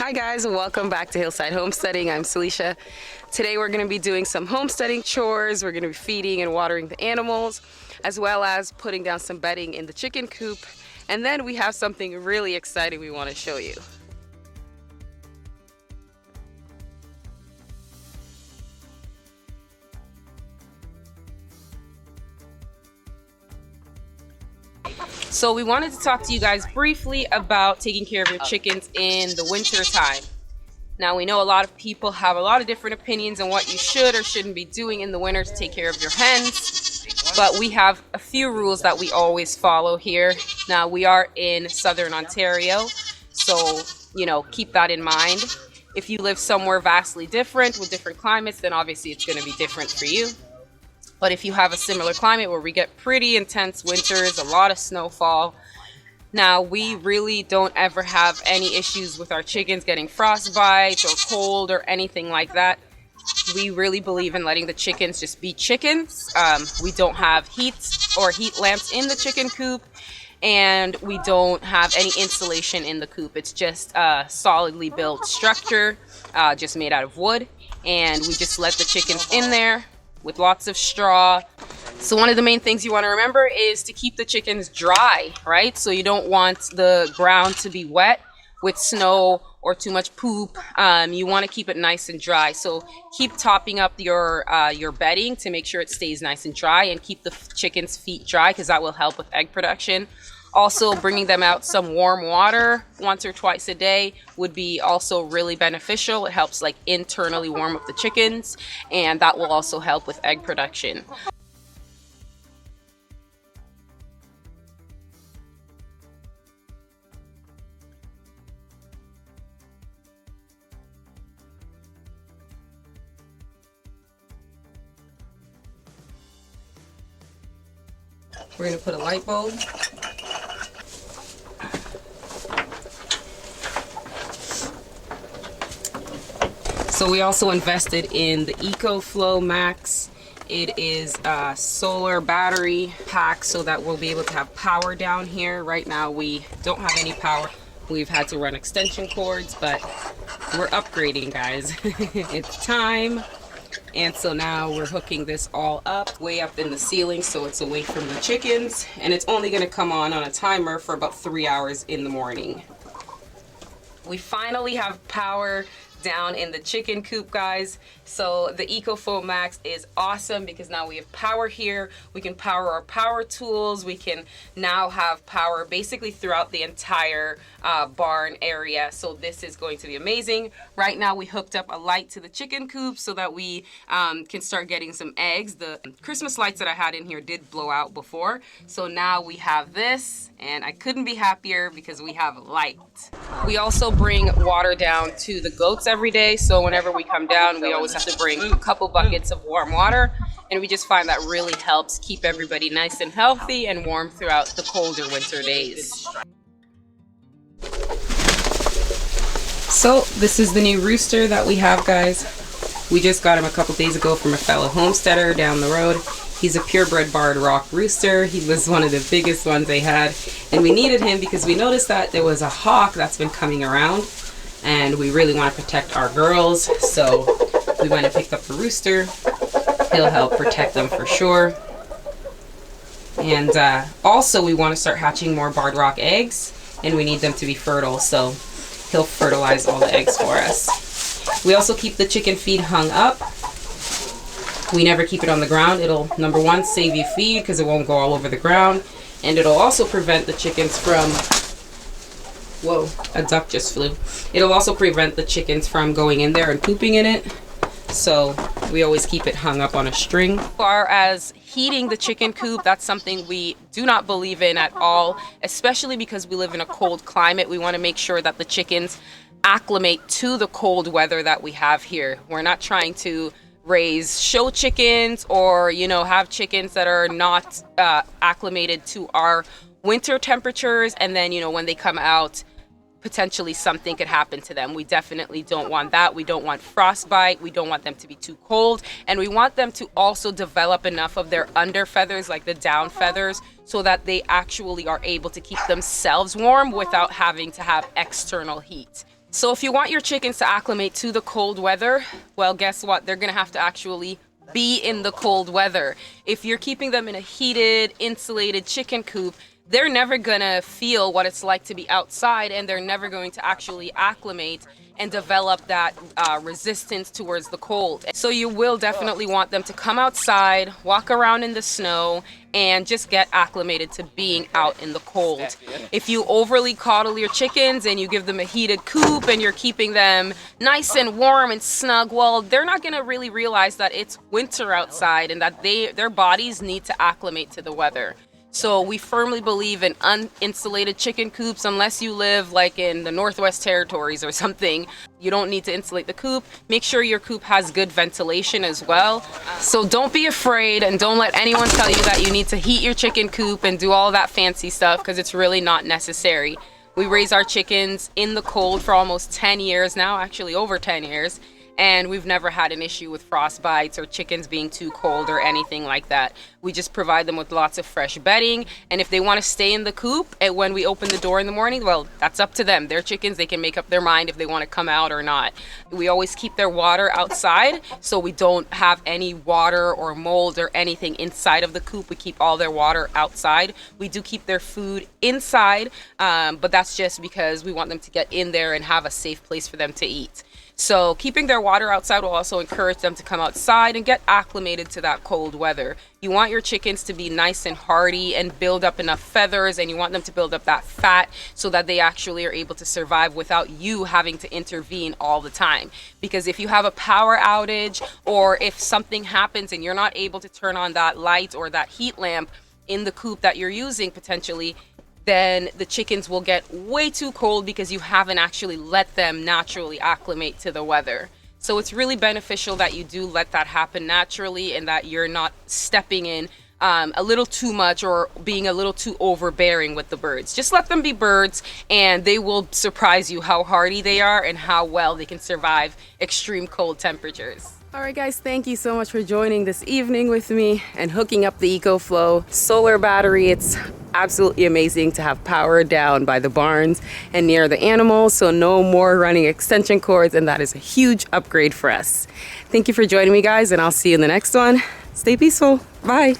Hi guys, welcome back to Hillside Homesteading. I'm Salisha. Today we're going to be doing some homesteading chores. We're going to be feeding and watering the animals, as well as putting down some bedding in the chicken coop. And then we have something really exciting we want to show you. So we wanted to talk to you guys briefly about taking care of your chickens in the winter time. Now we know a lot of people have a lot of different opinions on what you should or shouldn't be doing in the winter to take care of your hens, but we have a few rules that we always follow here. Now we are in southern Ontario, so keep that in mind. If you live somewhere vastly different with different climates, then obviously it's going to be different for you. But if you have a similar climate where we get pretty intense winters, a lot of snowfall, now we really don't ever have any issues with our chickens getting frostbite or cold or anything like that. We really believe in letting the chickens just be chickens. We don't have heat or heat lamps in the chicken coop, and we don't have any insulation in the coop. It's just a solidly built structure, just made out of wood, and we just let the chickens in there with lots of straw. So one of the main things you want to remember is to keep the chickens dry, right? So you don't want the ground to be wet with snow or too much poop. You want to keep it nice and dry. So keep topping up your bedding to make sure it stays nice and dry, and keep the chickens' feet dry because that will help with egg production. Also, bringing them out some warm water once or twice a day would be also really beneficial. It helps internally warm up the chickens, and that will also help with egg production. We're going to put a light bulb. So we also invested in the EcoFlow Max. It is a solar battery pack so that we'll be able to have power down here. Right now we don't have any power. We've had to run extension cords, but we're upgrading, guys. It's time. And so now we're hooking this all up, way up in the ceiling, so it's away from the chickens. And it's only going to come on a timer for about 3 hours in the morning. We finally have power down in the chicken coop, guys. So the EcoFlow Max is awesome because now we have power here. We can power our power tools. We can now have power basically throughout the entire barn area. So this is going to be amazing. Right now we hooked up a light to the chicken coop so that we can start getting some eggs. The Christmas lights that I had in here did blow out before. So now we have this, and I couldn't be happier because we have light. We also bring water down to the goats every day. So whenever we come down, we always have to bring a couple buckets of warm water. And we just find that really helps keep everybody nice and healthy and warm throughout the colder winter days. So this is the new rooster that we have, guys. We just got him a couple days ago from a fellow homesteader down the road. He's a purebred barred rock rooster. He was one of the biggest ones they had, and we needed him because we noticed that there was a hawk that's been coming around, and we really want to protect our girls, so we went and picked up the rooster. He'll help protect them for sure. And also we want to start hatching more barred rock eggs, and we need them to be fertile, so he'll fertilize all the eggs for us. We also keep the chicken feed hung up. We never keep it on the ground. It'll, number one, save you feed because it won't go all over the ground, and it'll also prevent the chickens from, whoa, a duck just flew. It'll also prevent the chickens from going in there and pooping in it. So we always keep it hung up on a string. As far as heating the chicken coop, that's something we do not believe in at all, especially because we live in a cold climate. We want to make sure that the chickens acclimate to the cold weather that we have here. We're not trying to raise show chickens or have chickens that are not acclimated to our winter temperatures, and then when they come out, potentially something could happen to them. We definitely don't want that. We don't want frostbite. We don't want them to be too cold, and we want them to also develop enough of their under feathers, like the down feathers, so that they actually are able to keep themselves warm without having to have external heat. So if you want your chickens to acclimate to the cold weather, well, guess what? They're gonna have to actually be in the cold weather. If you're keeping them in a heated, insulated chicken coop, they're never gonna feel what it's like to be outside, and they're never going to actually acclimate and develop that resistance towards the cold. So you will definitely want them to come outside, walk around in the snow, and just get acclimated to being out in the cold. If you overly coddle your chickens and you give them a heated coop and you're keeping them nice and warm and snug, well, they're not gonna really realize that it's winter outside and that their bodies need to acclimate to the weather. So we firmly believe in uninsulated chicken coops. Unless you live like in the Northwest Territories or something, you don't need to insulate the coop. Make sure your coop has good ventilation as well. So don't be afraid, and don't let anyone tell you that you need to heat your chicken coop and do all that fancy stuff, because it's really not necessary. We raise our chickens in the cold for almost 10 years now, actually over 10 years. And we've never had an issue with frost bites or chickens being too cold or anything like that. We just provide them with lots of fresh bedding. And if they want to stay in the coop, and when we open the door in the morning, well, that's up to them. They're chickens. They can make up their mind if they want to come out or not. We always keep their water outside, so we don't have any water or mold or anything inside of the coop. We keep all their water outside. We do keep their food inside, but that's just because we want them to get in there and have a safe place for them to eat. So keeping their water outside will also encourage them to come outside and get acclimated to that cold weather. You want your chickens to be nice and hardy and build up enough feathers, and you want them to build up that fat so that they actually are able to survive without you having to intervene all the time. Because if you have a power outage, or if something happens and you're not able to turn on that light or that heat lamp in the coop that you're using potentially, then the chickens will get way too cold because you haven't actually let them naturally acclimate to the weather. So it's really beneficial that you do let that happen naturally, and that you're not stepping in a little too much or being a little too overbearing with the birds. Just let them be birds, and they will surprise you how hardy they are and how well they can survive extreme cold temperatures. All right, guys, thank you so much for joining this evening with me and hooking up the EcoFlow solar battery. It's absolutely amazing to have power down by the barns and near the animals, so no more running extension cords, and that is a huge upgrade for us. Thank you for joining me, guys, and I'll see you in the next one. Stay peaceful. Bye.